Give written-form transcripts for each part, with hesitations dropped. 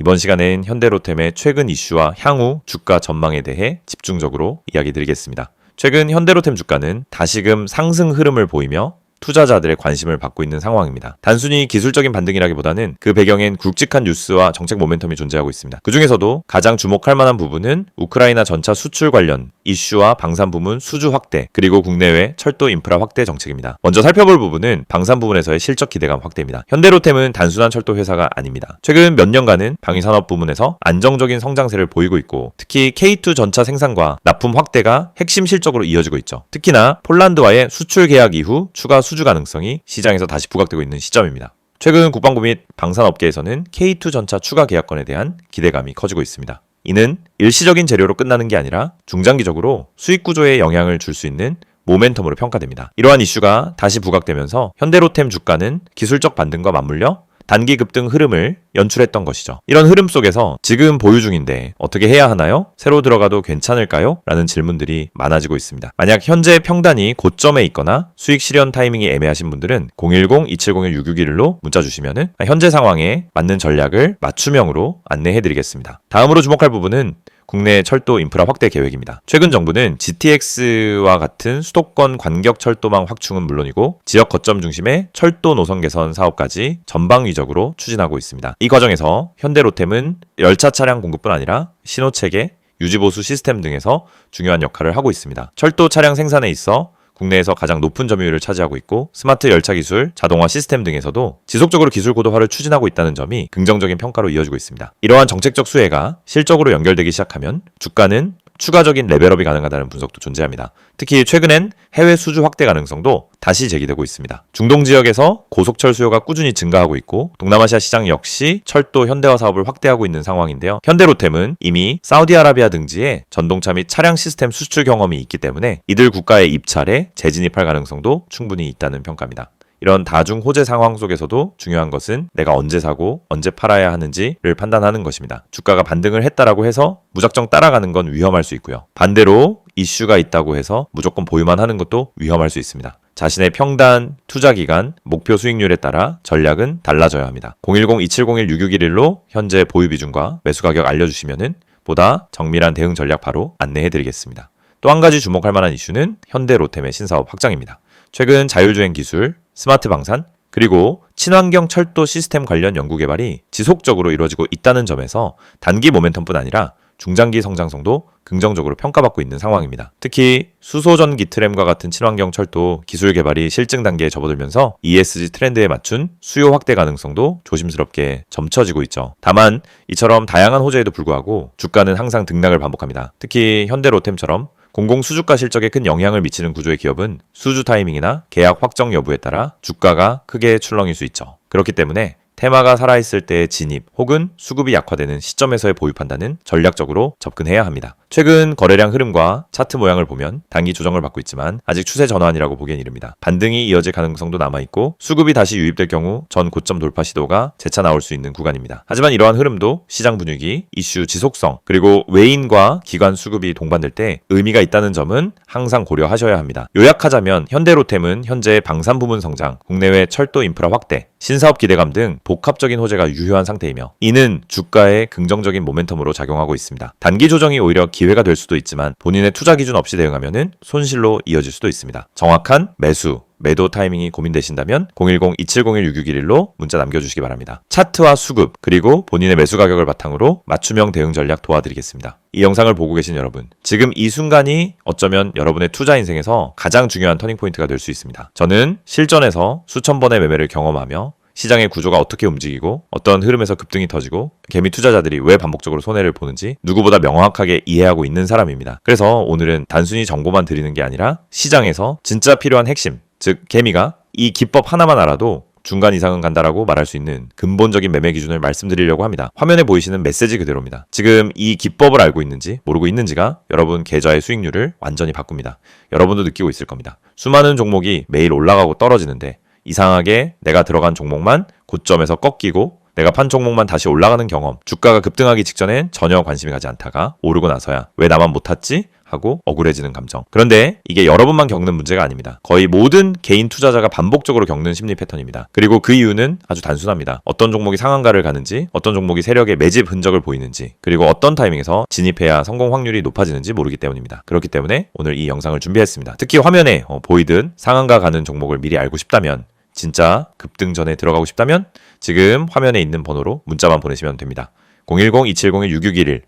이번 시간엔 현대로템의 최근 이슈와 향후 주가 전망에 대해 집중적으로 이야기 드리겠습니다. 최근 현대로템 주가는 다시금 상승 흐름을 보이며 투자자들의 관심을 받고 있는 상황입니다. 단순히 기술적인 반등이라기보다는 그 배경엔 굵직한 뉴스와 정책 모멘텀이 존재하고 있습니다. 그 중에서도 가장 주목할 만한 부분은 우크라이나 전차 수출 관련 이슈와 방산 부문 수주 확대, 그리고 국내외 철도 인프라 확대 정책입니다. 먼저 살펴볼 부분은 방산 부문에서의 실적 기대감 확대입니다. 현대로템은 단순한 철도 회사가 아닙니다. 최근 몇 년간은 방위산업 부문에서 안정적인 성장세를 보이고 있고, 특히 K2 전차 생산과 납품 확대가 핵심 실적으로 이어지고 있죠. 특히나 폴란드와의 수출 계약 이후 추가 수주 가능성이 시장에서 다시 부각되고 있는 시점입니다. 최근 국방부 및 방산업계에서는 K2 전차 추가 계약건에 대한 기대감이 커지고 있습니다. 이는 일시적인 재료로 끝나는 게 아니라 중장기적으로 수익 구조에 영향을 줄 수 있는 모멘텀으로 평가됩니다. 이러한 이슈가 다시 부각되면서 현대로템 주가는 기술적 반등과 맞물려 단기 급등 흐름을 연출했던 것이죠. 이런 흐름 속에서 지금 보유 중인데 어떻게 해야 하나요? 새로 들어가도 괜찮을까요? 라는 질문들이 많아지고 있습니다. 만약 현재 평단이 고점에 있거나 수익 실현 타이밍이 애매하신 분들은 010-2701-6611로 문자 주시면 현재 상황에 맞는 전략을 맞춤형으로 안내해드리겠습니다. 다음으로 주목할 부분은 국내 철도 인프라 확대 계획입니다. 최근 정부는 GTX와 같은 수도권 관격 철도망 확충은 물론이고 지역 거점 중심의 철도 노선 개선 사업까지 전방위적으로 추진하고 있습니다. 이 과정에서 현대로템은 열차 차량 공급뿐 아니라 신호체계, 유지보수 시스템 등에서 중요한 역할을 하고 있습니다. 철도 차량 생산에 있어 국내에서 가장 높은 점유율을 차지하고 있고, 스마트 열차 기술, 자동화 시스템 등에서도 지속적으로 기술 고도화를 추진하고 있다는 점이 긍정적인 평가로 이어지고 있습니다. 이러한 정책적 수혜가 실적으로 연결되기 시작하면 주가는 추가적인 레벨업이 가능하다는 분석도 존재합니다. 특히 최근엔 해외 수주 확대 가능성도 다시 제기되고 있습니다. 중동 지역에서 고속철 수요가 꾸준히 증가하고 있고, 동남아시아 시장 역시 철도 현대화 사업을 확대하고 있는 상황인데요. 현대로템은 이미 사우디아라비아 등지에 전동차 및 차량 시스템 수출 경험이 있기 때문에 이들 국가의 입찰에 재진입할 가능성도 충분히 있다는 평가입니다. 이런 다중 호재 상황 속에서도 중요한 것은 내가 언제 사고 언제 팔아야 하는지를 판단하는 것입니다. 주가가 반등을 했다라고 해서 무작정 따라가는 건 위험할 수 있고요. 반대로 이슈가 있다고 해서 무조건 보유만 하는 것도 위험할 수 있습니다. 자신의 평단, 투자 기간, 목표 수익률에 따라 전략은 달라져야 합니다. 010-2701-6611로 현재 보유 비중과 매수 가격 알려주시면 보다 정밀한 대응 전략 바로 안내해드리겠습니다. 또 한 가지 주목할 만한 이슈는 현대로템의 신사업 확장입니다. 최근 자율주행 기술, 스마트 방산, 그리고 친환경 철도 시스템 관련 연구 개발이 지속적으로 이루어지고 있다는 점에서 단기 모멘텀뿐 아니라 중장기 성장성도 긍정적으로 평가받고 있는 상황입니다. 특히 수소전기 트램과 같은 친환경 철도 기술 개발이 실증 단계에 접어들면서 ESG 트렌드에 맞춘 수요 확대 가능성도 조심스럽게 점쳐지고 있죠. 다만 이처럼 다양한 호재에도 불구하고 주가는 항상 등락을 반복합니다. 특히 현대로템처럼 공공 수주가 실적에 큰 영향을 미치는 구조의 기업은 수주 타이밍이나 계약 확정 여부에 따라 주가가 크게 출렁일 수 있죠. 그렇기 때문에 테마가 살아있을 때의 진입 혹은 수급이 약화되는 시점에서의 보유 판단은 전략적으로 접근해야 합니다. 최근 거래량 흐름과 차트 모양을 보면 단기 조정을 받고 있지만 아직 추세 전환이라고 보기엔 이릅니다. 반등이 이어질 가능성도 남아있고 수급이 다시 유입될 경우 전 고점 돌파 시도가 재차 나올 수 있는 구간입니다. 하지만 이러한 흐름도 시장 분위기, 이슈 지속성, 그리고 외인과 기관 수급이 동반될 때 의미가 있다는 점은 항상 고려하셔야 합니다. 요약하자면 현대로템은 현재 방산 부문 성장, 국내외 철도 인프라 확대, 신사업 기대감 등 복합적인 호재가 유효한 상태이며 이는 주가에 긍정적인 모멘텀으로 작용하고 있습니다. 단기 조정이 오히려 기회가 될 수도 있지만 본인의 투자 기준 없이 대응하면 손실로 이어질 수도 있습니다. 정확한 매수, 매도 타이밍이 고민되신다면 010-2701-6611로 문자 남겨주시기 바랍니다. 차트와 수급, 그리고 본인의 매수 가격을 바탕으로 맞춤형 대응 전략 도와드리겠습니다. 이 영상을 보고 계신 여러분, 지금 이 순간이 어쩌면 여러분의 투자 인생에서 가장 중요한 터닝포인트가 될 수 있습니다. 저는 실전에서 수천 번의 매매를 경험하며 시장의 구조가 어떻게 움직이고 어떤 흐름에서 급등이 터지고 개미 투자자들이 왜 반복적으로 손해를 보는지 누구보다 명확하게 이해하고 있는 사람입니다. 그래서 오늘은 단순히 정보만 드리는 게 아니라 시장에서 진짜 필요한 핵심, 즉 개미가 이 기법 하나만 알아도 중간 이상은 간다라고 말할 수 있는 근본적인 매매 기준을 말씀드리려고 합니다. 화면에 보이시는 메시지 그대로입니다. 지금 이 기법을 알고 있는지 모르고 있는지가 여러분 계좌의 수익률을 완전히 바꿉니다. 여러분도 느끼고 있을 겁니다. 수많은 종목이 매일 올라가고 떨어지는데 이상하게 내가 들어간 종목만 고점에서 꺾이고 내가 판 종목만 다시 올라가는 경험, 주가가 급등하기 직전엔 전혀 관심이 가지 않다가 오르고 나서야 왜 나만 못 탔지? 하고 억울해지는 감정. 그런데 이게 여러분만 겪는 문제가 아닙니다. 거의 모든 개인 투자자가 반복적으로 겪는 심리 패턴입니다. 그리고 그 이유는 아주 단순합니다. 어떤 종목이 상한가를 가는지, 어떤 종목이 세력의 매집 흔적을 보이는지, 그리고 어떤 타이밍에서 진입해야 성공 확률이 높아지는지 모르기 때문입니다. 그렇기 때문에 오늘 이 영상을 준비했습니다. 특히 화면에 보이든 상한가 가는 종목을 미리 알고 싶다면, 진짜 급등 전에 들어가고 싶다면 지금 화면에 있는 번호로 문자만 보내시면 됩니다. 010-2701-6611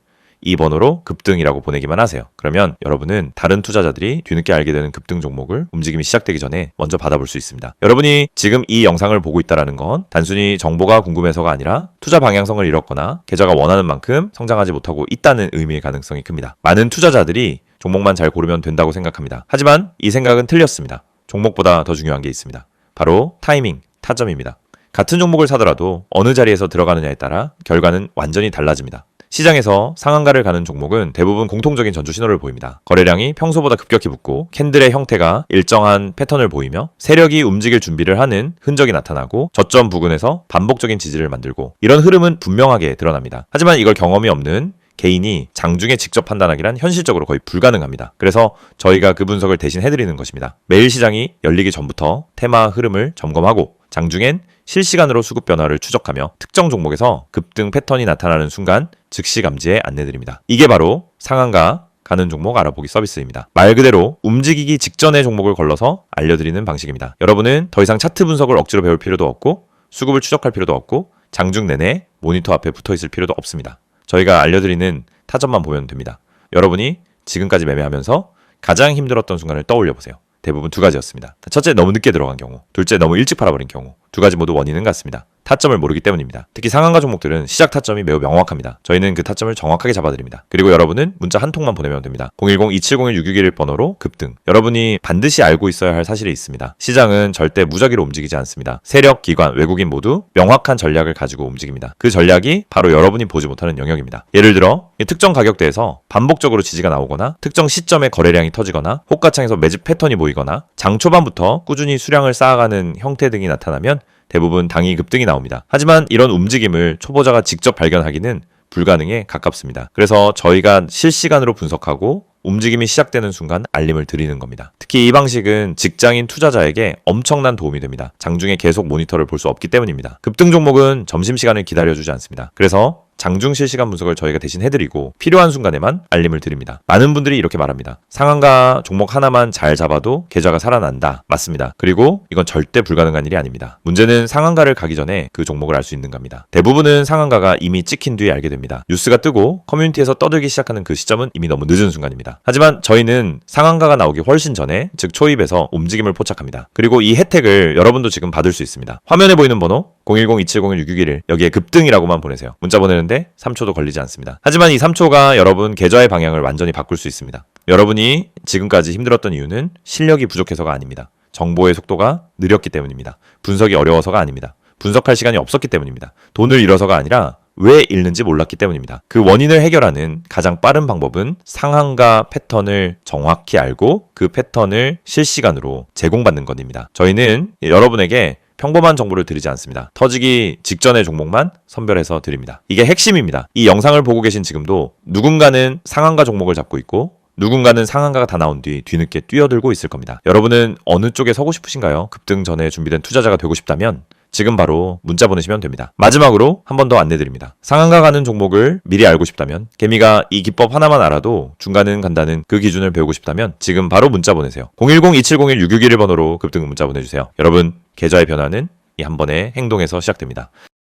이 번호로 급등이라고 보내기만 하세요. 그러면 여러분은 다른 투자자들이 뒤늦게 알게 되는 급등 종목을 움직임이 시작되기 전에 먼저 받아볼 수 있습니다. 여러분이 지금 이 영상을 보고 있다는 건 단순히 정보가 궁금해서가 아니라 투자 방향성을 잃었거나 계좌가 원하는 만큼 성장하지 못하고 있다는 의미의 가능성이 큽니다. 많은 투자자들이 종목만 잘 고르면 된다고 생각합니다. 하지만 이 생각은 틀렸습니다. 종목보다 더 중요한 게 있습니다. 바로 타이밍, 타점입니다. 같은 종목을 사더라도 어느 자리에서 들어가느냐에 따라 결과는 완전히 달라집니다. 시장에서 상한가를 가는 종목은 대부분 공통적인 전조 신호를 보입니다. 거래량이 평소보다 급격히 붙고 캔들의 형태가 일정한 패턴을 보이며 세력이 움직일 준비를 하는 흔적이 나타나고 저점 부근에서 반복적인 지지를 만들고, 이런 흐름은 분명하게 드러납니다. 하지만 이걸 경험이 없는 개인이 장중에 직접 판단하기란 현실적으로 거의 불가능합니다. 그래서 저희가 그 분석을 대신 해드리는 것입니다. 매일 시장이 열리기 전부터 테마 흐름을 점검하고 장중엔 실시간으로 수급 변화를 추적하며 특정 종목에서 급등 패턴이 나타나는 순간 즉시 감지에 안내드립니다. 이게 바로 상한가 가는 종목 알아보기 서비스입니다. 말 그대로 움직이기 직전의 종목을 걸러서 알려드리는 방식입니다. 여러분은 더 이상 차트 분석을 억지로 배울 필요도 없고 수급을 추적할 필요도 없고 장중 내내 모니터 앞에 붙어있을 필요도 없습니다. 저희가 알려드리는 타점만 보면 됩니다. 여러분이 지금까지 매매하면서 가장 힘들었던 순간을 떠올려보세요. 대부분 두 가지였습니다. 첫째, 너무 늦게 들어간 경우. 둘째, 너무 일찍 팔아버린 경우. 두 가지 모두 원인은 같습니다. 타점을 모르기 때문입니다. 특히 상한가 종목들은 시작 타점이 매우 명확합니다. 저희는 그 타점을 정확하게 잡아드립니다. 그리고 여러분은 문자 한 통만 보내면 됩니다. 010-2701-6611 번호로 급등. 여러분이 반드시 알고 있어야 할 사실이 있습니다. 시장은 절대 무작위로 움직이지 않습니다. 세력, 기관, 외국인 모두 명확한 전략을 가지고 움직입니다. 그 전략이 바로 여러분이 보지 못하는 영역입니다. 예를 들어 특정 가격대에서 반복적으로 지지가 나오거나 특정 시점에 거래량이 터지거나 호가창에서 매집 패턴이 보이거나 장 초반부터 꾸준히 수량을 쌓아가는 형태 등이 나타나면 대부분 당이 급등이 나옵니다. 하지만 이런 움직임을 초보자가 직접 발견하기는 불가능에 가깝습니다. 그래서 저희가 실시간으로 분석하고 움직임이 시작되는 순간 알림을 드리는 겁니다. 특히 이 방식은 직장인 투자자에게 엄청난 도움이 됩니다. 장중에 계속 모니터를 볼 수 없기 때문입니다. 급등 종목은 점심시간을 기다려주지 않습니다. 그래서 장중 실시간 분석을 저희가 대신 해드리고 필요한 순간에만 알림을 드립니다. 많은 분들이 이렇게 말합니다. 상한가 종목 하나만 잘 잡아도 계좌가 살아난다. 맞습니다. 그리고 이건 절대 불가능한 일이 아닙니다. 문제는 상한가를 가기 전에 그 종목을 알 수 있는 겁니다. 대부분은 상한가가 이미 찍힌 뒤에 알게 됩니다. 뉴스가 뜨고 커뮤니티에서 떠들기 시작하는 그 시점은 이미 너무 늦은 순간입니다. 하지만 저희는 상한가가 나오기 훨씬 전에, 즉 초입에서 움직임을 포착합니다. 그리고 이 혜택을 여러분도 지금 받을 수 있습니다. 화면에 보이는 번호 010-2701-6611 여기에 급등이라고만 보내세요. 문자 보내는데 3초도 걸리지 않습니다. 하지만 이 3초가 여러분 계좌의 방향을 완전히 바꿀 수 있습니다. 여러분이 지금까지 힘들었던 이유는 실력이 부족해서가 아닙니다. 정보의 속도가 느렸기 때문입니다. 분석이 어려워서가 아닙니다. 분석할 시간이 없었기 때문입니다. 돈을 잃어서가 아니라 왜 잃는지 몰랐기 때문입니다. 그 원인을 해결하는 가장 빠른 방법은 상한가 패턴을 정확히 알고 그 패턴을 실시간으로 제공받는 것입니다. 저희는 여러분에게 평범한 정보를 드리지 않습니다. 터지기 직전의 종목만 선별해서 드립니다. 이게 핵심입니다. 이 영상을 보고 계신 지금도 누군가는 상한가 종목을 잡고 있고 누군가는 상한가가 다 나온 뒤 뒤늦게 뛰어들고 있을 겁니다. 여러분은 어느 쪽에 서고 싶으신가요? 급등 전에 준비된 투자자가 되고 싶다면 지금 바로 문자 보내시면 됩니다. 마지막으로 한 번 더 안내드립니다. 상한가 가는 종목을 미리 알고 싶다면, 개미가 이 기법 하나만 알아도 중간은 간다는 그 기준을 배우고 싶다면 지금 바로 문자 보내세요. 010-2701-6611 번호로 급등 문자 보내주세요. 여러분, 계좌의 변화는 이 한 번의 행동에서 시작됩니다.